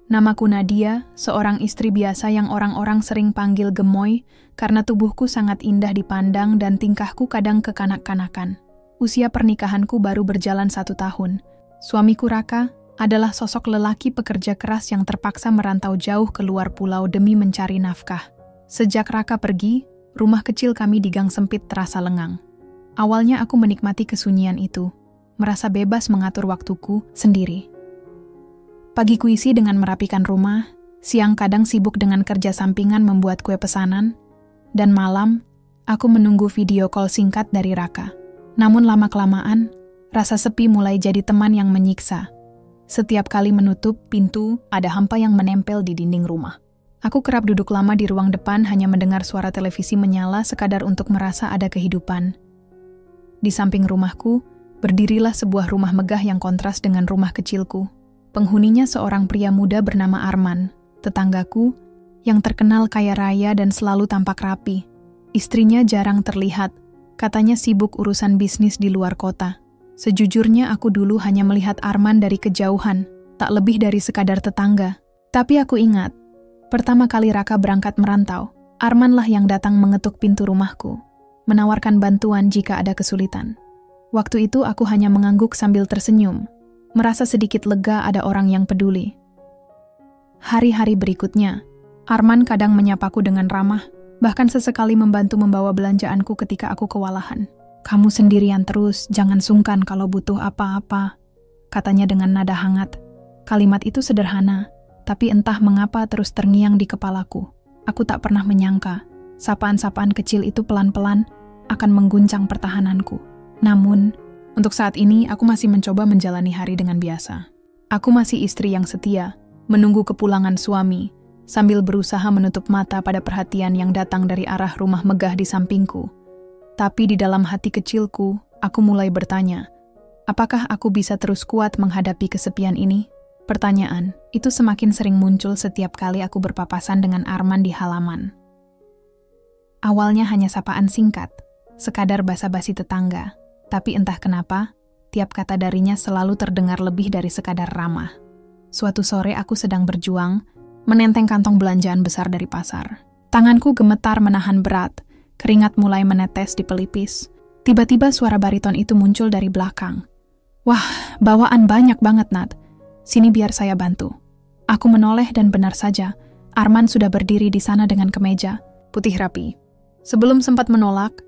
Namaku Nadia, seorang istri biasa yang orang-orang sering panggil gemoy karena tubuhku sangat indah dipandang dan tingkahku kadang kekanak-kanakan. Usia pernikahanku baru berjalan 1 tahun. Suamiku Raka adalah sosok lelaki pekerja keras yang terpaksa merantau jauh ke luar pulau demi mencari nafkah. Sejak Raka pergi, rumah kecil kami di gang sempit terasa lengang. Awalnya aku menikmati kesunyian itu, merasa bebas mengatur waktuku sendiri. Pagi kuisi dengan merapikan rumah, siang kadang sibuk dengan kerja sampingan membuat kue pesanan, dan malam aku menunggu video call singkat dari Raka. Namun lama-kelamaan, rasa sepi mulai jadi teman yang menyiksa. Setiap kali menutup pintu, ada hampa yang menempel di dinding rumah. Aku kerap duduk lama di ruang depan hanya mendengar suara televisi menyala sekadar untuk merasa ada kehidupan. Di samping rumahku, berdirilah sebuah rumah megah yang kontras dengan rumah kecilku. Penghuninya seorang pria muda bernama Arman, tetanggaku, yang terkenal kaya raya dan selalu tampak rapi. Istrinya jarang terlihat, katanya sibuk urusan bisnis di luar kota. Sejujurnya aku dulu hanya melihat Arman dari kejauhan, tak lebih dari sekadar tetangga. Tapi aku ingat, pertama kali Raka berangkat merantau, Armanlah yang datang mengetuk pintu rumahku, menawarkan bantuan jika ada kesulitan. Waktu itu aku hanya mengangguk sambil tersenyum, merasa sedikit lega ada orang yang peduli. Hari-hari berikutnya, Arman kadang menyapaku dengan ramah, bahkan sesekali membantu membawa belanjaanku ketika aku kewalahan. "Kamu sendirian terus, jangan sungkan kalau butuh apa-apa," katanya dengan nada hangat. Kalimat itu sederhana, tapi entah mengapa terus terngiang di kepalaku. Aku tak pernah menyangka, sapaan-sapaan kecil itu pelan-pelan akan mengguncang pertahananku. Namun, untuk saat ini, aku masih mencoba menjalani hari dengan biasa. Aku masih istri yang setia, menunggu kepulangan suami, sambil berusaha menutup mata pada perhatian yang datang dari arah rumah megah di sampingku. Tapi di dalam hati kecilku, aku mulai bertanya, apakah aku bisa terus kuat menghadapi kesepian ini? Pertanyaan itu semakin sering muncul setiap kali aku berpapasan dengan Arman di halaman. Awalnya hanya sapaan singkat, sekadar basa-basi tetangga. Tapi entah kenapa, tiap kata darinya selalu terdengar lebih dari sekadar ramah. Suatu sore aku sedang berjuang, menenteng kantong belanjaan besar dari pasar. Tanganku gemetar menahan berat, keringat mulai menetes di pelipis. Tiba-tiba suara bariton itu muncul dari belakang. "Wah, bawaan banyak banget, Nat. Sini biar saya bantu." Aku menoleh dan benar saja, Arman sudah berdiri di sana dengan kemeja putih rapi. Sebelum sempat menolak,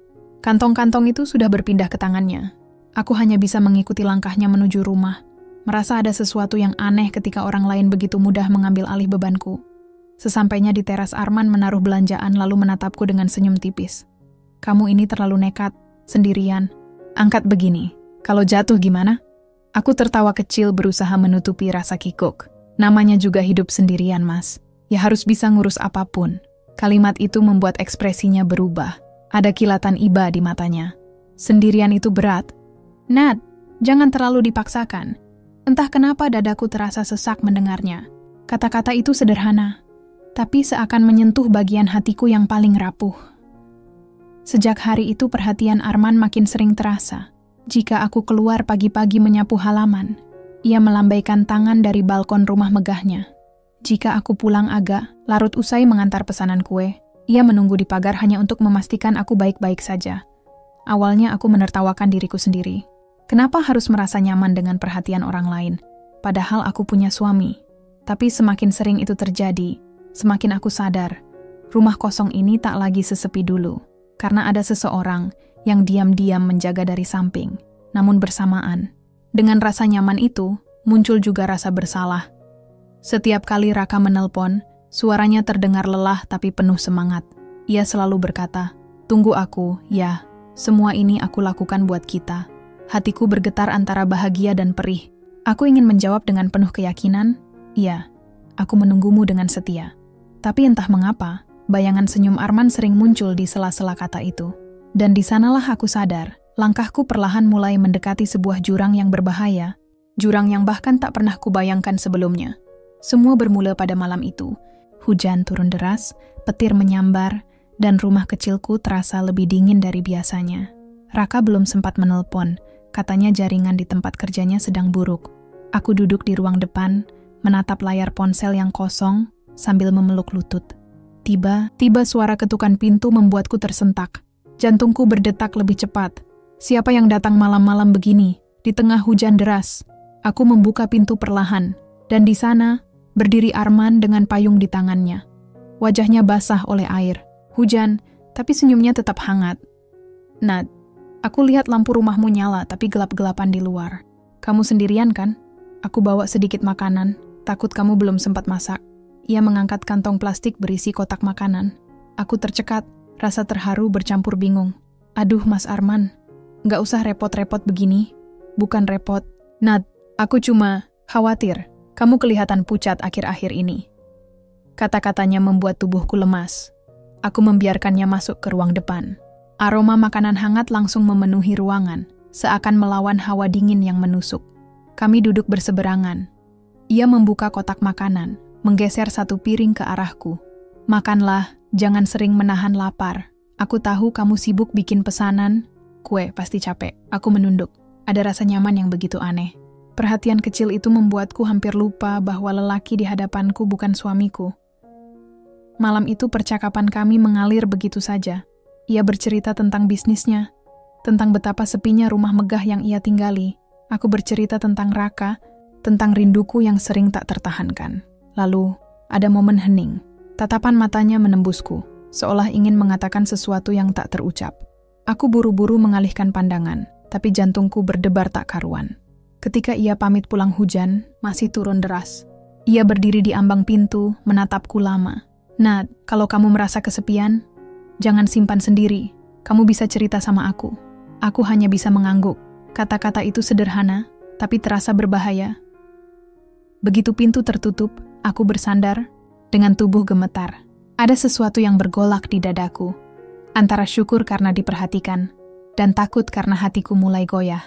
kantong-kantong itu sudah berpindah ke tangannya. Aku hanya bisa mengikuti langkahnya menuju rumah, merasa ada sesuatu yang aneh ketika orang lain begitu mudah mengambil alih bebanku. Sesampainya di teras, Arman menaruh belanjaan lalu menatapku dengan senyum tipis. "Kamu ini terlalu nekat, sendirian. Angkat begini, kalau jatuh gimana?" Aku tertawa kecil berusaha menutupi rasa kikuk. Namanya juga hidup sendirian, Mas. Ya harus bisa ngurus apapun. Kalimat itu membuat ekspresinya berubah. Ada kilatan iba di matanya. "Sendirian itu berat. Nat, jangan terlalu dipaksakan." Entah kenapa dadaku terasa sesak mendengarnya. Kata-kata itu sederhana, tapi seakan menyentuh bagian hatiku yang paling rapuh. Sejak hari itu perhatian Arman makin sering terasa. Jika aku keluar pagi-pagi menyapu halaman, ia melambaikan tangan dari balkon rumah megahnya. Jika aku pulang agak larut usai mengantar pesanan kue, ia menunggu di pagar hanya untuk memastikan aku baik-baik saja. Awalnya aku menertawakan diriku sendiri. Kenapa harus merasa nyaman dengan perhatian orang lain? Padahal aku punya suami. Tapi semakin sering itu terjadi, semakin aku sadar, rumah kosong ini tak lagi sesepi dulu. Karena ada seseorang yang diam-diam menjaga dari samping. Namun bersamaan, dengan rasa nyaman itu, muncul juga rasa bersalah. Setiap kali Raka menelpon, suaranya terdengar lelah tapi penuh semangat. Ia selalu berkata, "Tunggu aku, ya. Semua ini aku lakukan buat kita." Hatiku bergetar antara bahagia dan perih. Aku ingin menjawab dengan penuh keyakinan, "Iya, aku menunggumu dengan setia." Tapi entah mengapa, bayangan senyum Arman sering muncul di sela-sela kata itu. Dan di sanalah aku sadar, langkahku perlahan mulai mendekati sebuah jurang yang berbahaya. Jurang yang bahkan tak pernah kubayangkan sebelumnya. Semua bermula pada malam itu. Hujan turun deras, petir menyambar, dan rumah kecilku terasa lebih dingin dari biasanya. Raka belum sempat menelpon, katanya jaringan di tempat kerjanya sedang buruk. Aku duduk di ruang depan, menatap layar ponsel yang kosong sambil memeluk lutut. Tiba-tiba suara ketukan pintu membuatku tersentak. Jantungku berdetak lebih cepat. Siapa yang datang malam-malam begini, di tengah hujan deras? Aku membuka pintu perlahan, dan di sana berdiri Arman dengan payung di tangannya. Wajahnya basah oleh air. Hujan, tapi senyumnya tetap hangat. Nad, aku lihat lampu rumahmu nyala tapi gelap-gelapan di luar. Kamu sendirian kan? Aku bawa sedikit makanan, takut kamu belum sempat masak. Ia mengangkat kantong plastik berisi kotak makanan. Aku tercekat, rasa terharu bercampur bingung. Aduh Mas Arman, nggak usah repot-repot begini. Bukan repot, Nad, aku cuma khawatir. Kamu kelihatan pucat akhir-akhir ini. Kata-katanya membuat tubuhku lemas. Aku membiarkannya masuk ke ruang depan. Aroma makanan hangat langsung memenuhi ruangan, seakan melawan hawa dingin yang menusuk. Kami duduk berseberangan. Ia membuka kotak makanan, menggeser satu piring ke arahku. Makanlah, jangan sering menahan lapar. Aku tahu kamu sibuk bikin pesanan. Kue, pasti capek. Aku menunduk. Ada rasa nyaman yang begitu aneh. Perhatian kecil itu membuatku hampir lupa bahwa lelaki di hadapanku bukan suamiku. Malam itu percakapan kami mengalir begitu saja. Ia bercerita tentang bisnisnya, tentang betapa sepinya rumah megah yang ia tinggali. Aku bercerita tentang Raka, tentang rinduku yang sering tak tertahankan. Lalu, ada momen hening. Tatapan matanya menembusku, seolah ingin mengatakan sesuatu yang tak terucap. Aku buru-buru mengalihkan pandangan, tapi jantungku berdebar tak karuan. Ketika ia pamit pulang hujan, masih turun deras. Ia berdiri di ambang pintu, menatapku lama. Nad, kalau kamu merasa kesepian, jangan simpan sendiri. Kamu bisa cerita sama aku. Aku hanya bisa mengangguk. Kata-kata itu sederhana, tapi terasa berbahaya. Begitu pintu tertutup, aku bersandar, dengan tubuh gemetar. Ada sesuatu yang bergolak di dadaku, antara syukur karena diperhatikan, dan takut karena hatiku mulai goyah.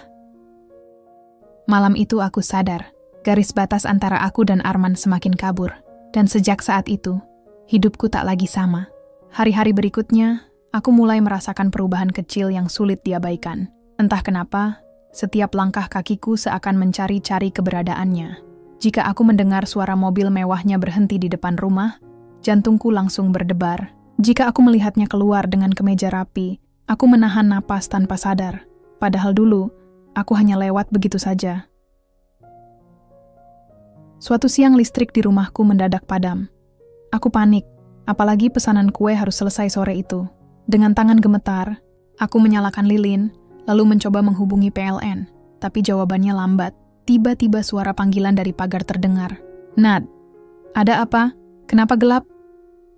Malam itu aku sadar, garis batas antara aku dan Arman semakin kabur, dan sejak saat itu, hidupku tak lagi sama. Hari-hari berikutnya, aku mulai merasakan perubahan kecil yang sulit diabaikan. Entah kenapa, setiap langkah kakiku seakan mencari-cari keberadaannya. Jika aku mendengar suara mobil mewahnya berhenti di depan rumah, jantungku langsung berdebar. Jika aku melihatnya keluar dengan kemeja rapi, aku menahan napas tanpa sadar. Padahal dulu, aku hanya lewat begitu saja. Suatu siang listrik di rumahku mendadak padam. Aku panik, apalagi pesanan kue harus selesai sore itu. Dengan tangan gemetar, aku menyalakan lilin, lalu mencoba menghubungi PLN, tapi jawabannya lambat. Tiba-tiba suara panggilan dari pagar terdengar. Nad, ada apa? Kenapa gelap?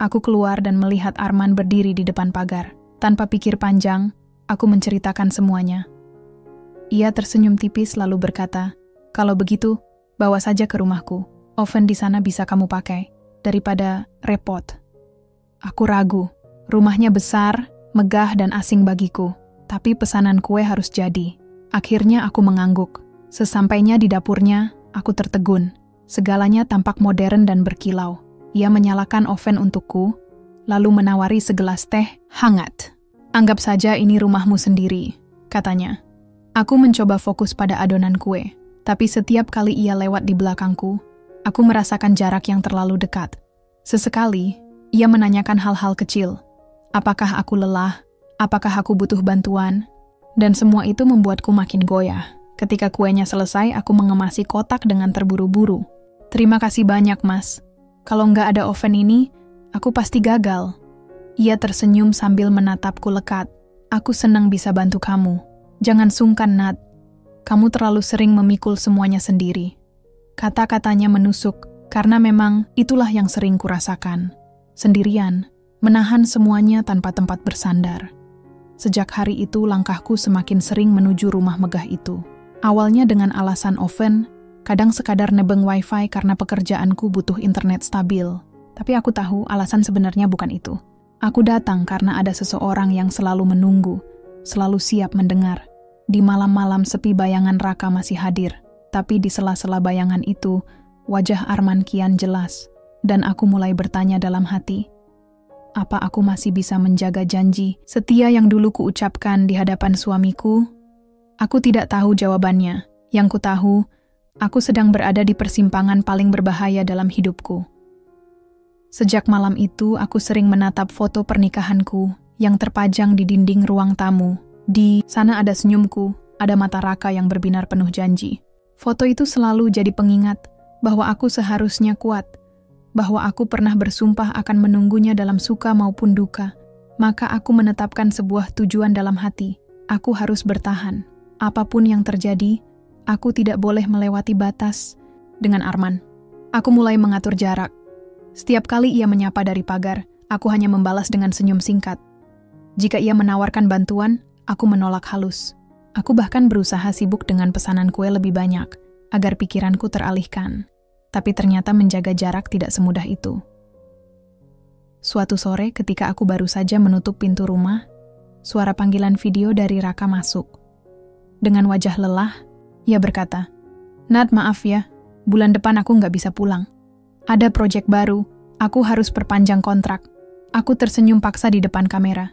Aku keluar dan melihat Arman berdiri di depan pagar. Tanpa pikir panjang, aku menceritakan semuanya. Ia tersenyum tipis lalu berkata, kalau begitu, bawa saja ke rumahku. Oven di sana bisa kamu pakai, daripada repot. Aku ragu. Rumahnya besar, megah dan asing bagiku. Tapi pesanan kue harus jadi. Akhirnya aku mengangguk. Sesampainya di dapurnya, aku tertegun. Segalanya tampak modern dan berkilau. Ia menyalakan oven untukku, lalu menawari segelas teh hangat. Anggap saja ini rumahmu sendiri, katanya. Aku mencoba fokus pada adonan kue, tapi setiap kali ia lewat di belakangku, aku merasakan jarak yang terlalu dekat. Sesekali, ia menanyakan hal-hal kecil. Apakah aku lelah? Apakah aku butuh bantuan? Dan semua itu membuatku makin goyah. Ketika kuenya selesai, aku mengemasi kotak dengan terburu-buru. Terima kasih banyak, Mas. Kalau nggak ada oven ini, aku pasti gagal. Ia tersenyum sambil menatapku lekat. Aku senang bisa bantu kamu. Jangan sungkan, Nad. Kamu terlalu sering memikul semuanya sendiri. Kata-katanya menusuk, karena memang itulah yang sering kurasakan. Sendirian, menahan semuanya tanpa tempat bersandar. Sejak hari itu, langkahku semakin sering menuju rumah megah itu. Awalnya dengan alasan oven, kadang sekadar nebeng wifi karena pekerjaanku butuh internet stabil. Tapi aku tahu alasan sebenarnya bukan itu. Aku datang karena ada seseorang yang selalu menunggu, selalu siap mendengar. Di malam-malam sepi bayangan Raka masih hadir, tapi di sela-sela bayangan itu, wajah Arman kian jelas, dan aku mulai bertanya dalam hati, apa aku masih bisa menjaga janji setia yang dulu kuucapkan di hadapan suamiku? Aku tidak tahu jawabannya. Yang ku tahu, Aku sedang berada di persimpangan paling berbahaya dalam hidupku. Sejak malam itu, aku sering menatap foto pernikahanku yang terpajang di dinding ruang tamu. Di sana ada senyumku, ada mata Raka yang berbinar penuh janji. Foto itu selalu jadi pengingat bahwa aku seharusnya kuat, bahwa aku pernah bersumpah akan menunggunya dalam suka maupun duka. Maka aku menetapkan sebuah tujuan dalam hati. Aku harus bertahan. Apapun yang terjadi, aku tidak boleh melewati batas. Dengan Arman, aku mulai mengatur jarak. Setiap kali ia menyapa dari pagar, aku hanya membalas dengan senyum singkat. Jika ia menawarkan bantuan, aku menolak halus. Aku bahkan berusaha sibuk dengan pesanan kue lebih banyak, agar pikiranku teralihkan. Tapi ternyata menjaga jarak tidak semudah itu. Suatu sore ketika aku baru saja menutup pintu rumah, suara panggilan video dari Raka masuk. Dengan wajah lelah, ia berkata, "Nad, maaf ya, bulan depan aku nggak bisa pulang. Ada proyek baru, aku harus perpanjang kontrak." Aku tersenyum paksa di depan kamera.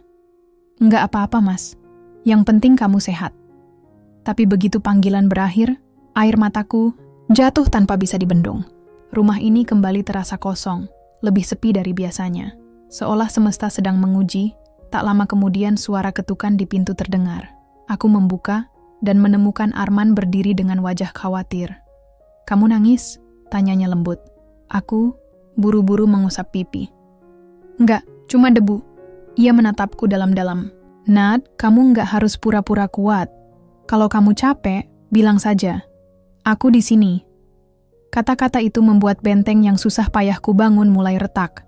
"Nggak apa-apa, Mas. Yang penting kamu sehat." Tapi begitu panggilan berakhir, air mataku jatuh tanpa bisa dibendung. Rumah ini kembali terasa kosong, lebih sepi dari biasanya. Seolah semesta sedang menguji, tak lama kemudian suara ketukan di pintu terdengar. Aku membuka dan menemukan Arman berdiri dengan wajah khawatir. "Kamu nangis?" tanyanya lembut. Aku buru-buru mengusap pipi. "Enggak, cuma debu." Ia menatapku dalam-dalam. "Nad, kamu nggak harus pura-pura kuat. Kalau kamu capek, bilang saja. Aku di sini." Kata-kata itu membuat benteng yang susah payahku bangun mulai retak.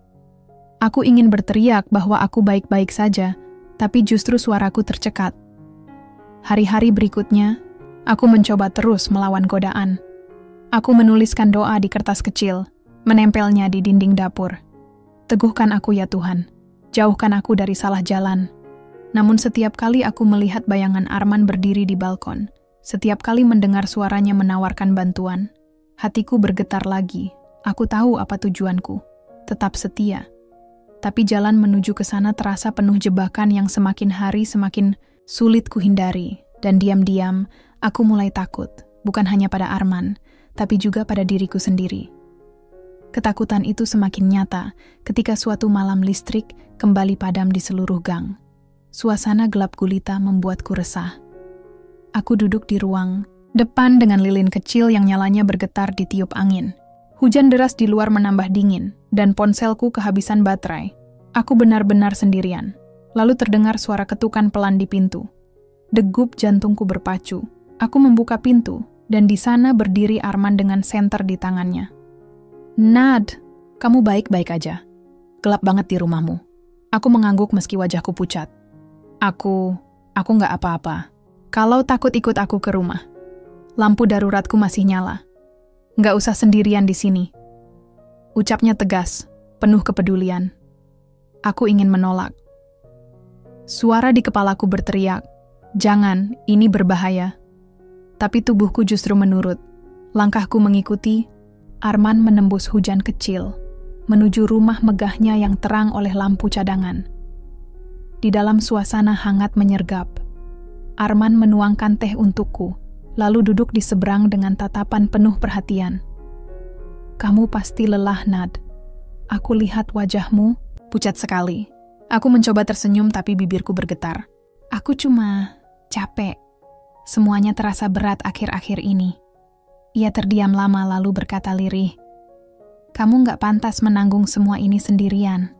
Aku ingin berteriak bahwa aku baik-baik saja, tapi justru suaraku tercekat. Hari-hari berikutnya, aku mencoba terus melawan godaan. Aku menuliskan doa di kertas kecil, menempelnya di dinding dapur. "Teguhkan aku ya Tuhan, jauhkan aku dari salah jalan." Namun setiap kali aku melihat bayangan Arman berdiri di balkon, setiap kali mendengar suaranya menawarkan bantuan, hatiku bergetar lagi. Aku tahu apa tujuanku, tetap setia. Tapi jalan menuju ke sana terasa penuh jebakan yang semakin hari semakin sulit kuhindari. Dan diam-diam, aku mulai takut, bukan hanya pada Arman, tapi juga pada diriku sendiri. Ketakutan itu semakin nyata ketika suatu malam listrik kembali padam di seluruh gang. Suasana gelap gulita membuatku resah. Aku duduk di ruang depan dengan lilin kecil yang nyalanya bergetar ditiup angin. Hujan deras di luar menambah dingin, dan ponselku kehabisan baterai. Aku benar-benar sendirian. Lalu terdengar suara ketukan pelan di pintu. Degup jantungku berpacu. Aku membuka pintu, dan di sana berdiri Arman dengan senter di tangannya. "Nad, kamu baik-baik aja. Gelap banget di rumahmu." Aku mengangguk meski wajahku pucat. Aku nggak apa-apa. Kalau takut ikut aku ke rumah. Lampu daruratku masih nyala. "Nggak usah sendirian di sini." Ucapnya tegas, penuh kepedulian. Aku ingin menolak. Suara di kepalaku berteriak, "Jangan, ini berbahaya." Tapi tubuhku justru menurut. Langkahku mengikuti. Arman menembus hujan kecil, menuju rumah megahnya yang terang oleh lampu cadangan. Di dalam suasana hangat menyergap, Arman menuangkan teh untukku, lalu duduk di seberang dengan tatapan penuh perhatian. "Kamu pasti lelah, Nad. Aku lihat wajahmu pucat sekali." Aku mencoba tersenyum tapi bibirku bergetar. "Aku cuma capek. Semuanya terasa berat akhir-akhir ini." Ia terdiam lama lalu berkata lirih, "Kamu nggak pantas menanggung semua ini sendirian."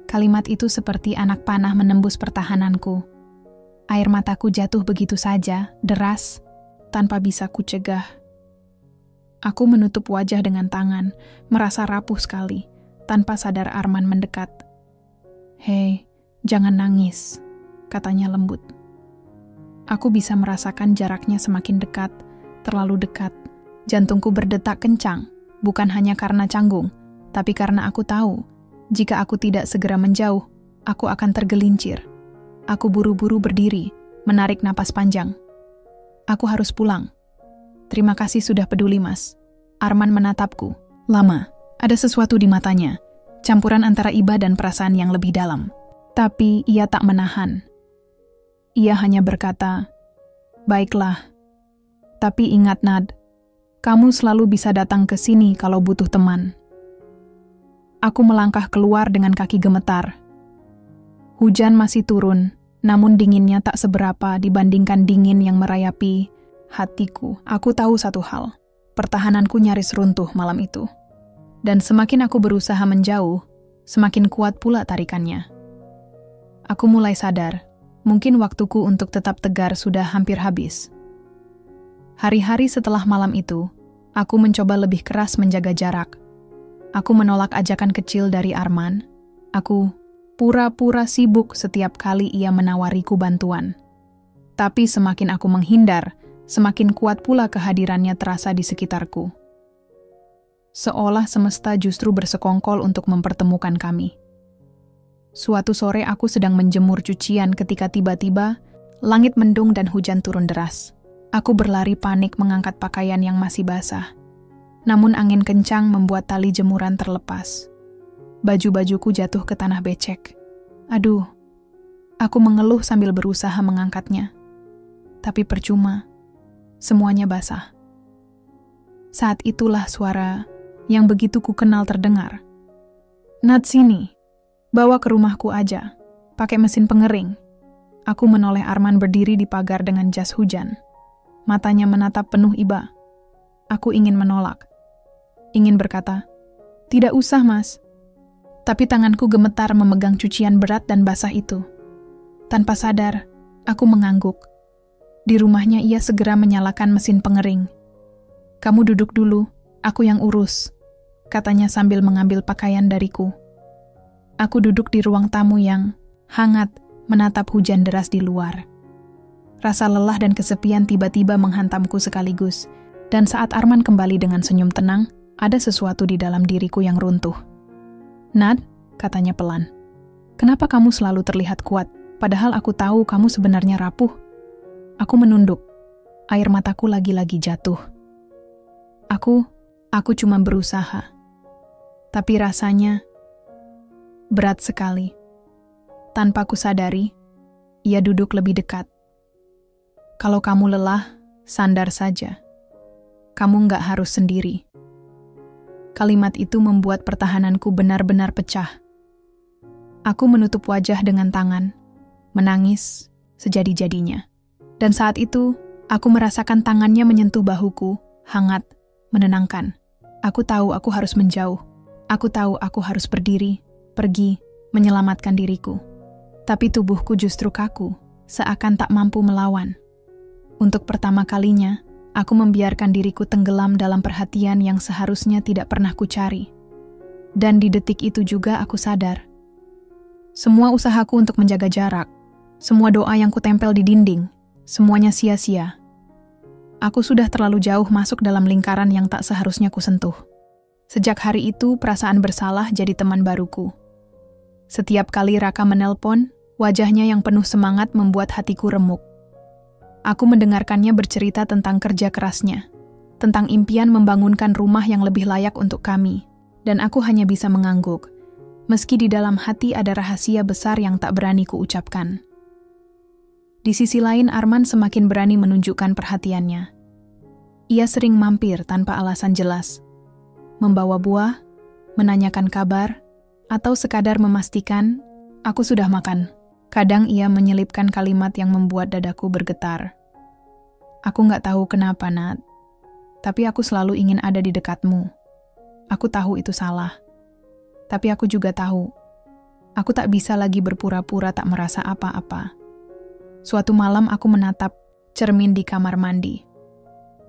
Kalimat itu seperti anak panah menembus pertahananku. Air mataku jatuh begitu saja, deras, tanpa bisa kucegah. Aku menutup wajah dengan tangan, merasa rapuh sekali, tanpa sadar Arman mendekat. "Hei, jangan nangis," katanya lembut. Aku bisa merasakan jaraknya semakin dekat, terlalu dekat. Jantungku berdetak kencang, bukan hanya karena canggung, tapi karena aku tahu, jika aku tidak segera menjauh, aku akan tergelincir. Aku buru-buru berdiri, menarik napas panjang. "Aku harus pulang." "Terima kasih sudah peduli, Mas." Arman menatapku. Lama, ada sesuatu di matanya, campuran antara iba dan perasaan yang lebih dalam. Tapi ia tak menahan. Ia hanya berkata, "Baiklah. Tapi ingat, Nad, Kamu selalu bisa datang ke sini kalau butuh teman. Aku melangkah keluar dengan kaki gemetar. Hujan masih turun, namun dinginnya tak seberapa dibandingkan dingin yang merayapi hatiku. Aku tahu satu hal, pertahananku nyaris runtuh malam itu. Dan semakin aku berusaha menjauh, semakin kuat pula tarikannya. Aku mulai sadar, mungkin waktuku untuk tetap tegar sudah hampir habis. Hari-hari setelah malam itu, aku mencoba lebih keras menjaga jarak. Aku menolak ajakan kecil dari Arman. Aku pura-pura sibuk setiap kali ia menawariku bantuan. Tapi semakin aku menghindar, semakin kuat pula kehadirannya terasa di sekitarku. Seolah semesta justru bersekongkol untuk mempertemukan kami. Suatu sore aku sedang menjemur cucian ketika tiba-tiba langit mendung dan hujan turun deras. Aku berlari panik mengangkat pakaian yang masih basah. Namun angin kencang membuat tali jemuran terlepas. Baju-bajuku jatuh ke tanah becek. Aduh, aku mengeluh sambil berusaha mengangkatnya. Tapi percuma, semuanya basah. Saat itulah suara yang begitu ku kenal terdengar. "Nat, sini, bawa ke rumahku aja, pakai mesin pengering." Aku menoleh Arman berdiri di pagar dengan jas hujan. Matanya menatap penuh iba. Aku ingin menolak. Ingin berkata, "Tidak usah, Mas." Tapi tanganku gemetar memegang cucian berat dan basah itu. Tanpa sadar, aku mengangguk. Di rumahnya ia segera menyalakan mesin pengering. "Kamu duduk dulu, aku yang urus," katanya sambil mengambil pakaian dariku. Aku duduk di ruang tamu yang hangat menatap hujan deras di luar. Rasa lelah dan kesepian tiba-tiba menghantamku sekaligus, dan saat Arman kembali dengan senyum tenang, ada sesuatu di dalam diriku yang runtuh. "Nat," katanya pelan, "kenapa kamu selalu terlihat kuat, padahal aku tahu kamu sebenarnya rapuh?" Aku menunduk, air mataku lagi-lagi jatuh. Aku cuma berusaha. Tapi rasanya berat sekali. Tanpa ku sadari, ia duduk lebih dekat. "Kalau kamu lelah, sandar saja. Kamu nggak harus sendiri." Kalimat itu membuat pertahananku benar-benar pecah. Aku menutup wajah dengan tangan, menangis sejadi-jadinya. Dan saat itu, aku merasakan tangannya menyentuh bahuku, hangat, menenangkan. Aku tahu aku harus menjauh. Aku tahu aku harus berdiri, pergi, menyelamatkan diriku. Tapi tubuhku justru kaku, seakan tak mampu melawan. Untuk pertama kalinya, aku membiarkan diriku tenggelam dalam perhatian yang seharusnya tidak pernah kucari. Dan di detik itu juga aku sadar. Semua usahaku untuk menjaga jarak, semua doa yang kutempel di dinding, semuanya sia-sia. Aku sudah terlalu jauh masuk dalam lingkaran yang tak seharusnya kusentuh. Sejak hari itu, perasaan bersalah jadi teman baruku. Setiap kali Raka menelpon, wajahnya yang penuh semangat membuat hatiku remuk. Aku mendengarkannya bercerita tentang kerja kerasnya, tentang impian membangunkan rumah yang lebih layak untuk kami, dan aku hanya bisa mengangguk, meski di dalam hati ada rahasia besar yang tak berani kuucapkan. Di sisi lain, Arman semakin berani menunjukkan perhatiannya. Ia sering mampir tanpa alasan jelas, membawa buah, menanyakan kabar, atau sekadar memastikan aku sudah makan. Kadang ia menyelipkan kalimat yang membuat dadaku bergetar. "Aku nggak tahu kenapa, Nat, tapi aku selalu ingin ada di dekatmu. Aku tahu itu salah, tapi aku juga tahu, aku tak bisa lagi berpura-pura tak merasa apa-apa." Suatu malam aku menatap cermin di kamar mandi.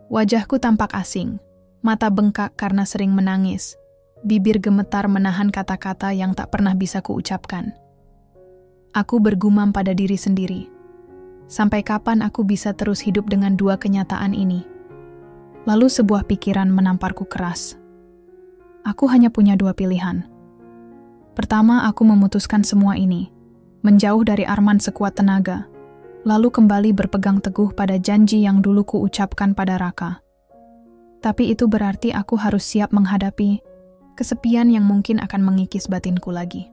Wajahku tampak asing, mata bengkak karena sering menangis, bibir gemetar menahan kata-kata yang tak pernah bisa kuucapkan. Aku bergumam pada diri sendiri. Sampai kapan aku bisa terus hidup dengan dua kenyataan ini? Lalu sebuah pikiran menamparku keras. Aku hanya punya dua pilihan. Pertama, aku memutuskan semua ini, menjauh dari Arman sekuat tenaga, lalu kembali berpegang teguh pada janji yang dulu kuucapkan pada Raka. Tapi itu berarti aku harus siap menghadapi kesepian yang mungkin akan mengikis batinku lagi.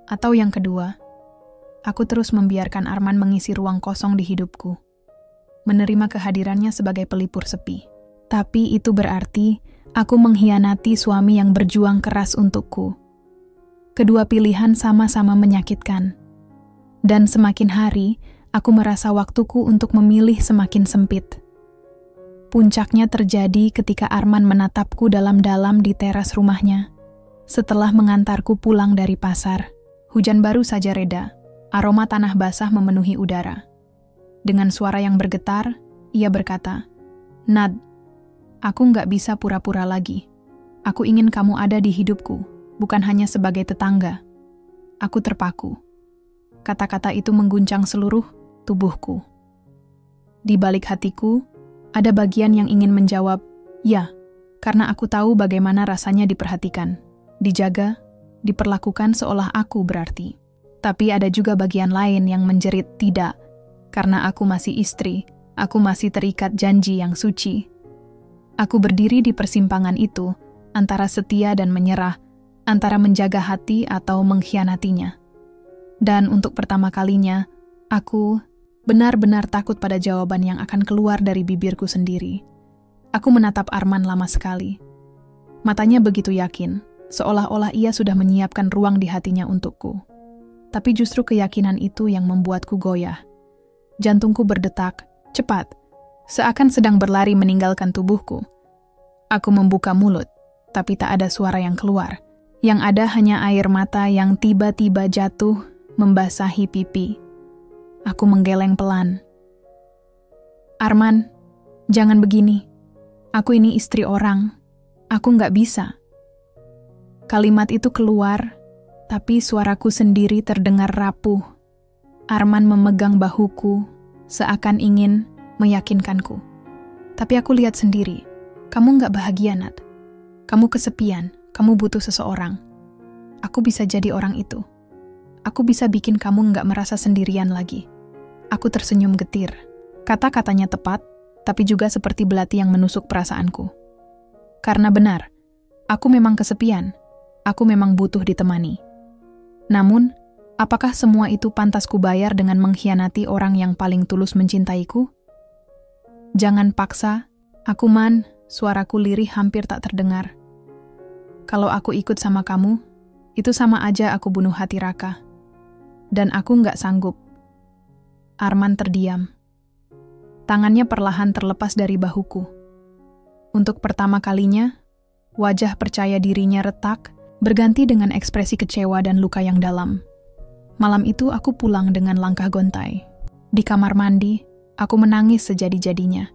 Atau yang kedua, aku terus membiarkan Arman mengisi ruang kosong di hidupku, menerima kehadirannya sebagai pelipur sepi, Tapi itu berarti aku mengkhianati suami yang berjuang keras untukku. Kedua pilihan sama-sama menyakitkan. Dan semakin hari, aku merasa waktuku untuk memilih semakin sempit. Puncaknya terjadi ketika Arman menatapku dalam-dalam di teras rumahnya. Setelah mengantarku pulang dari pasar, hujan baru saja reda, aroma tanah basah memenuhi udara. Dengan suara yang bergetar, ia berkata, "Nad, aku nggak bisa pura-pura lagi. Aku ingin kamu ada di hidupku, bukan hanya sebagai tetangga." Aku terpaku. Kata-kata itu mengguncang seluruh tubuhku. Di balik hatiku, ada bagian yang ingin menjawab, "Ya," karena aku tahu bagaimana rasanya diperhatikan, dijaga, diperlakukan seolah aku berarti. Tapi ada juga bagian lain yang menjerit tidak, karena aku masih istri, aku masih terikat janji yang suci. Aku berdiri di persimpangan itu, antara setia dan menyerah, antara menjaga hati atau mengkhianatinya. Dan untuk pertama kalinya, aku benar-benar takut pada jawaban yang akan keluar dari bibirku sendiri. Aku menatap Arman lama sekali. Matanya begitu yakin, seolah-olah ia sudah menyiapkan ruang di hatinya untukku. Tapi justru keyakinan itu yang membuatku goyah. Jantungku berdetak, cepat, seakan sedang berlari meninggalkan tubuhku. Aku membuka mulut, tapi tak ada suara yang keluar. Yang ada hanya air mata yang tiba-tiba jatuh membasahi pipi. Aku menggeleng pelan. "Arman, jangan begini. Aku ini istri orang. Aku nggak bisa." Kalimat itu keluar, tapi suaraku sendiri terdengar rapuh. Arman memegang bahuku, seakan ingin meyakinkanku. Tapi aku lihat sendiri, kamu nggak bahagia, Nat. Kamu kesepian, kamu butuh seseorang. Aku bisa jadi orang itu. Aku bisa bikin kamu nggak merasa sendirian lagi. Aku tersenyum getir. Kata-katanya tepat, tapi juga seperti belati yang menusuk perasaanku. Karena benar, aku memang kesepian. Aku memang butuh ditemani. Namun, apakah semua itu pantas kubayar dengan mengkhianati orang yang paling tulus mencintaiku? "Jangan paksa, aku Man," suaraku lirih hampir tak terdengar. "Kalau aku ikut sama kamu, itu sama aja aku bunuh hati Raka. Dan aku nggak sanggup." Arman terdiam. Tangannya perlahan terlepas dari bahuku. Untuk pertama kalinya, wajah percaya dirinya retak, berganti dengan ekspresi kecewa dan luka yang dalam. Malam itu aku pulang dengan langkah gontai. Di kamar mandi, aku menangis sejadi-jadinya.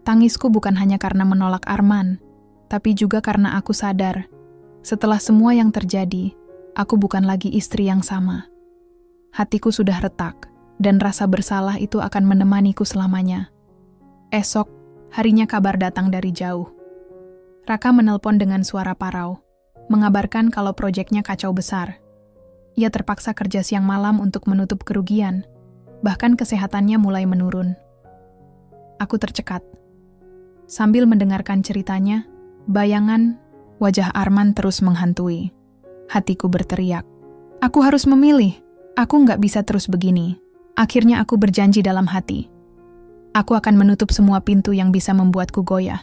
Tangisku bukan hanya karena menolak Arman, tapi juga karena aku sadar, setelah semua yang terjadi, aku bukan lagi istri yang sama. Hatiku sudah retak, dan rasa bersalah itu akan menemaniku selamanya. Esok, harinya kabar datang dari jauh. Raka menelpon dengan suara parau, mengabarkan kalau proyeknya kacau besar. Ia terpaksa kerja siang malam untuk menutup kerugian, bahkan kesehatannya mulai menurun. Aku tercekat. Sambil mendengarkan ceritanya, bayangan wajah Arman terus menghantui. Hatiku berteriak, "Aku harus memilih. Aku nggak bisa terus begini." Akhirnya aku berjanji dalam hati. Aku akan menutup semua pintu yang bisa membuatku goyah.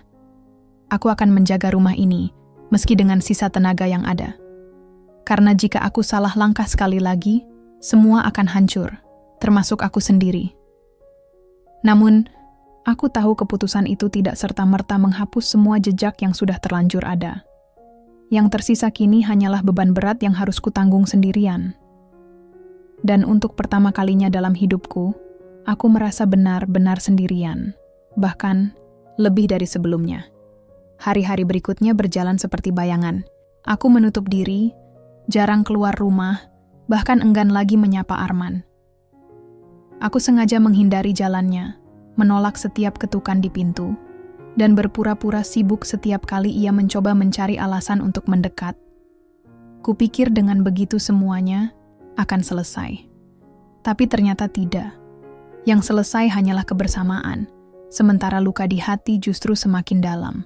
Aku akan menjaga rumah ini, meski dengan sisa tenaga yang ada. Karena jika aku salah langkah sekali lagi, semua akan hancur, termasuk aku sendiri. Namun, aku tahu keputusan itu tidak serta-merta menghapus semua jejak yang sudah terlanjur ada. Yang tersisa kini hanyalah beban berat yang harus kutanggung sendirian. Dan untuk pertama kalinya dalam hidupku, aku merasa benar-benar sendirian, bahkan lebih dari sebelumnya. Hari-hari berikutnya berjalan seperti bayangan. Aku menutup diri, jarang keluar rumah, bahkan enggan lagi menyapa Arman. Aku sengaja menghindari jalannya, menolak setiap ketukan di pintu, dan berpura-pura sibuk setiap kali ia mencoba mencari alasan untuk mendekat. Kupikir dengan begitu semuanya akan selesai. Tapi ternyata tidak. Yang selesai hanyalah kebersamaan, sementara luka di hati justru semakin dalam.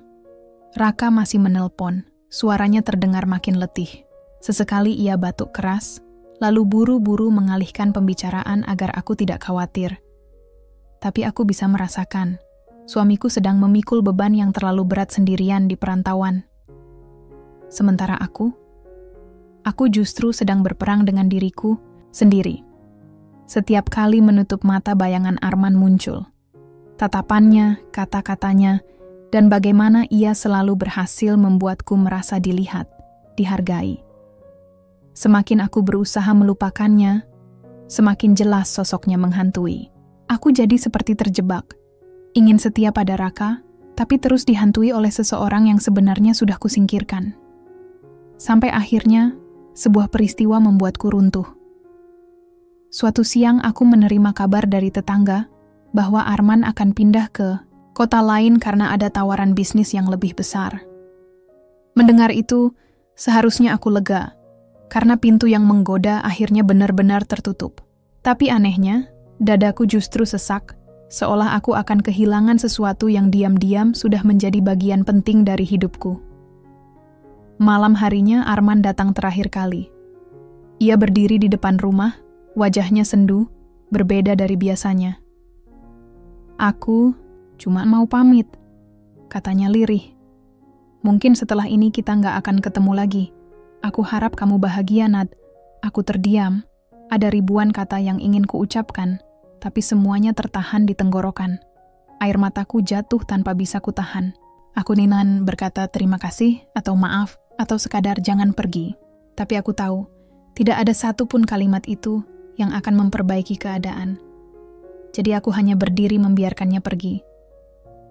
Raka masih menelpon, suaranya terdengar makin letih. Sesekali ia batuk keras, lalu buru-buru mengalihkan pembicaraan agar aku tidak khawatir. Tapi aku bisa merasakan, Suamiku sedang memikul beban yang terlalu berat sendirian di perantauan. Sementara aku justru sedang berperang dengan diriku sendiri. Setiap kali menutup mata, bayangan Arman muncul. Tatapannya, kata-katanya, dan bagaimana ia selalu berhasil membuatku merasa dilihat, dihargai. Semakin aku berusaha melupakannya, semakin jelas sosoknya menghantui. Aku jadi seperti terjebak. Ingin setia pada Raka, tapi terus dihantui oleh seseorang yang sebenarnya sudah kusingkirkan. Sampai akhirnya, sebuah peristiwa membuatku runtuh. Suatu siang aku menerima kabar dari tetangga bahwa Arman akan pindah ke kota lain karena ada tawaran bisnis yang lebih besar. Mendengar itu, seharusnya aku lega, karena pintu yang menggoda akhirnya benar-benar tertutup. Tapi anehnya, dadaku justru sesak, seolah aku akan kehilangan sesuatu yang diam-diam sudah menjadi bagian penting dari hidupku. Malam harinya Arman datang terakhir kali. Ia berdiri di depan rumah, wajahnya sendu, berbeda dari biasanya. "Aku cuma mau pamit," katanya lirih. "Mungkin setelah ini kita nggak akan ketemu lagi. Aku harap kamu bahagia, Nad." Aku terdiam. Ada ribuan kata yang ingin kuucapkan, tapi semuanya tertahan di tenggorokan. Air mataku jatuh tanpa bisa kutahan. Aku ninan berkata terima kasih, atau maaf, atau sekadar jangan pergi. Tapi aku tahu, tidak ada satupun kalimat itu yang akan memperbaiki keadaan. Jadi aku hanya berdiri membiarkannya pergi.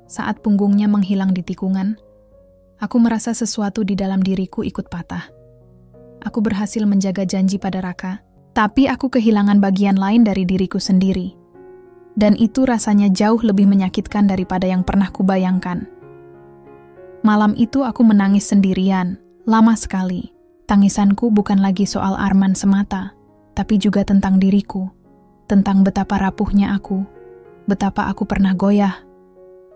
Saat punggungnya menghilang di tikungan, aku merasa sesuatu di dalam diriku ikut patah. Aku berhasil menjaga janji pada Raka, tapi aku kehilangan bagian lain dari diriku sendiri. Dan itu rasanya jauh lebih menyakitkan daripada yang pernah kubayangkan. Malam itu aku menangis sendirian, lama sekali. Tangisanku bukan lagi soal Arman semata, tapi juga tentang diriku, tentang betapa rapuhnya aku, betapa aku pernah goyah,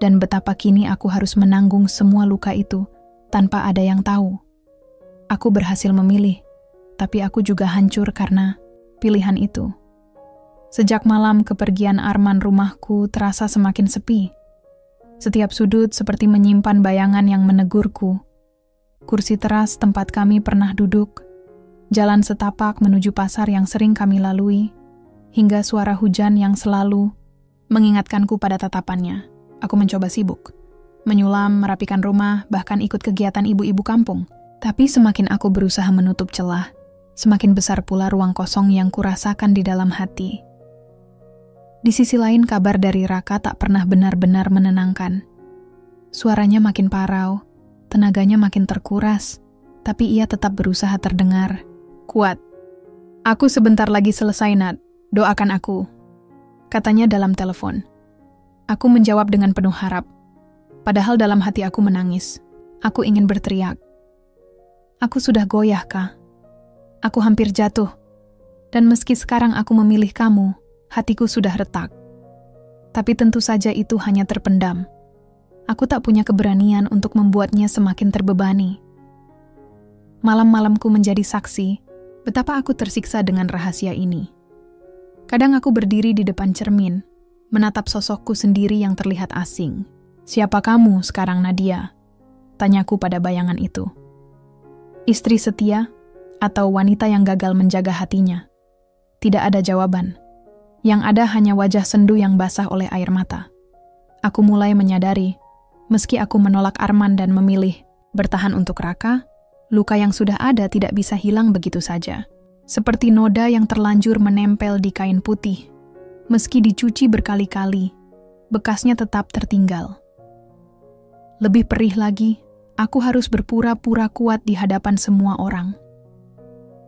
dan betapa kini aku harus menanggung semua luka itu tanpa ada yang tahu. Aku berhasil memilih, tapi aku juga hancur karena pilihan itu. Sejak malam kepergian Arman, rumahku terasa semakin sepi. Setiap sudut seperti menyimpan bayangan yang menegurku. Kursi teras tempat kami pernah duduk, jalan setapak menuju pasar yang sering kami lalui, hingga suara hujan yang selalu mengingatkanku pada tatapannya. Aku mencoba sibuk, menyulam, merapikan rumah, bahkan ikut kegiatan ibu-ibu kampung. Tapi semakin aku berusaha menutup celah, semakin besar pula ruang kosong yang kurasakan di dalam hati. Di sisi lain, kabar dari Raka tak pernah benar-benar menenangkan. Suaranya makin parau, tenaganya makin terkuras, tapi ia tetap berusaha terdengar. "Kuat. Aku sebentar lagi selesai, Nat. Doakan aku," katanya dalam telepon. Aku menjawab dengan penuh harap. Padahal dalam hati aku menangis. Aku ingin berteriak. Aku sudah goyah, Kak. Aku hampir jatuh. Dan meski sekarang aku memilih kamu, hatiku sudah retak. Tapi tentu saja itu hanya terpendam. Aku tak punya keberanian untuk membuatnya semakin terbebani. Malam-malamku menjadi saksi betapa aku tersiksa dengan rahasia ini. Kadang aku berdiri di depan cermin, menatap sosokku sendiri yang terlihat asing. "Siapa kamu sekarang, Nadia?" tanyaku pada bayangan itu. Istri setia atau wanita yang gagal menjaga hatinya? Tidak ada jawaban. Yang ada hanya wajah sendu yang basah oleh air mata. Aku mulai menyadari, meski aku menolak Arman dan memilih bertahan untuk Raka, luka yang sudah ada tidak bisa hilang begitu saja. Seperti noda yang terlanjur menempel di kain putih. Meski dicuci berkali-kali, bekasnya tetap tertinggal. Lebih perih lagi, aku harus berpura-pura kuat di hadapan semua orang.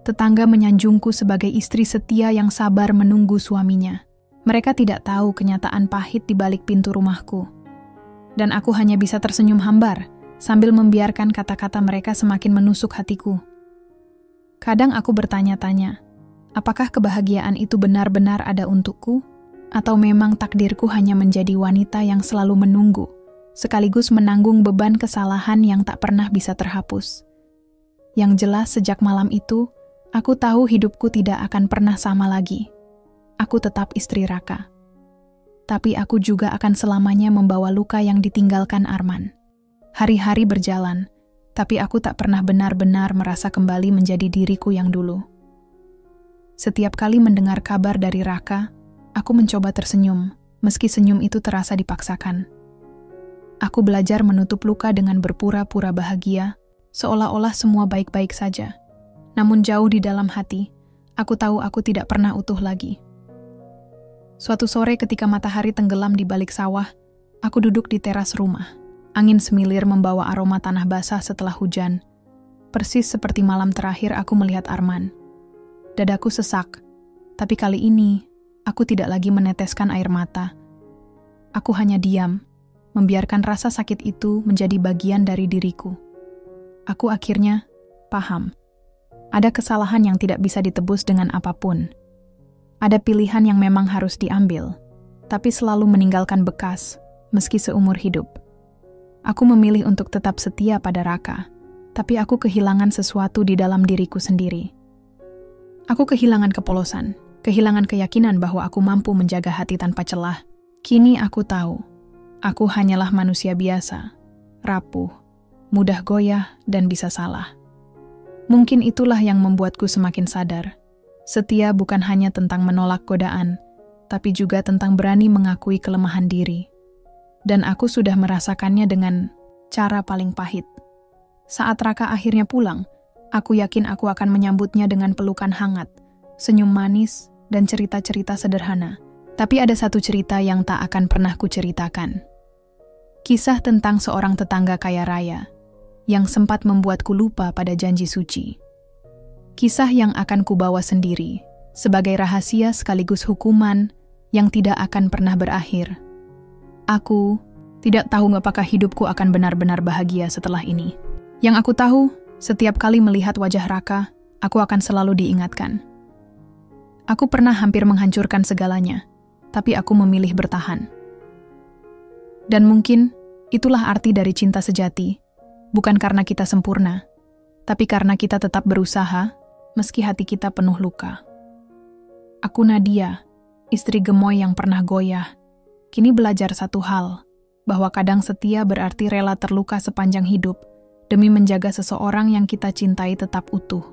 Tetangga menyanjungku sebagai istri setia yang sabar menunggu suaminya. Mereka tidak tahu kenyataan pahit di balik pintu rumahku. Dan aku hanya bisa tersenyum hambar sambil membiarkan kata-kata mereka semakin menusuk hatiku. Kadang aku bertanya-tanya, apakah kebahagiaan itu benar-benar ada untukku? Atau memang takdirku hanya menjadi wanita yang selalu menunggu, sekaligus menanggung beban kesalahan yang tak pernah bisa terhapus. Yang jelas sejak malam itu, aku tahu hidupku tidak akan pernah sama lagi. Aku tetap istri Raka. tapi aku juga akan selamanya membawa luka yang ditinggalkan Arman. Hari-hari berjalan, tapi aku tak pernah benar-benar merasa kembali menjadi diriku yang dulu. Setiap kali mendengar kabar dari Raka, aku mencoba tersenyum, meski senyum itu terasa dipaksakan. Aku belajar menutup luka dengan berpura-pura bahagia, seolah-olah semua baik-baik saja. Namun jauh di dalam hati, aku tahu aku tidak pernah utuh lagi. Suatu sore ketika matahari tenggelam di balik sawah, aku duduk di teras rumah. Angin semilir membawa aroma tanah basah setelah hujan. Persis seperti malam terakhir aku melihat Arman. Dadaku sesak, tapi kali ini aku tidak lagi meneteskan air mata. Aku hanya diam, membiarkan rasa sakit itu menjadi bagian dari diriku. Aku akhirnya paham. Ada kesalahan yang tidak bisa ditebus dengan apapun. Ada pilihan yang memang harus diambil, tapi selalu meninggalkan bekas, meski seumur hidup. Aku memilih untuk tetap setia pada Raka, tapi aku kehilangan sesuatu di dalam diriku sendiri. Aku kehilangan kepolosan, kehilangan keyakinan bahwa aku mampu menjaga hati tanpa celah. Kini aku tahu, aku hanyalah manusia biasa, rapuh, mudah goyah, dan bisa salah. Mungkin itulah yang membuatku semakin sadar. Setia bukan hanya tentang menolak godaan, tapi juga tentang berani mengakui kelemahan diri. Dan aku sudah merasakannya dengan cara paling pahit. Saat Raka akhirnya pulang, aku yakin aku akan menyambutnya dengan pelukan hangat, senyum manis, dan cerita-cerita sederhana. Tapi ada satu cerita yang tak akan pernah kuceritakan. Kisah tentang seorang tetangga kaya raya, yang sempat membuatku lupa pada janji suci. Kisah yang akan kubawa sendiri, sebagai rahasia sekaligus hukuman yang tidak akan pernah berakhir. Aku tidak tahu apakah hidupku akan benar-benar bahagia setelah ini. Yang aku tahu, setiap kali melihat wajah Raka, aku akan selalu diingatkan. Aku pernah hampir menghancurkan segalanya, tapi aku memilih bertahan. Dan mungkin itulah arti dari cinta sejati, bukan karena kita sempurna, tapi karena kita tetap berusaha, meski hati kita penuh luka. Aku Nadia, istri gemoy yang pernah goyah, kini belajar satu hal, bahwa kadang setia berarti rela terluka sepanjang hidup, demi menjaga seseorang yang kita cintai tetap utuh.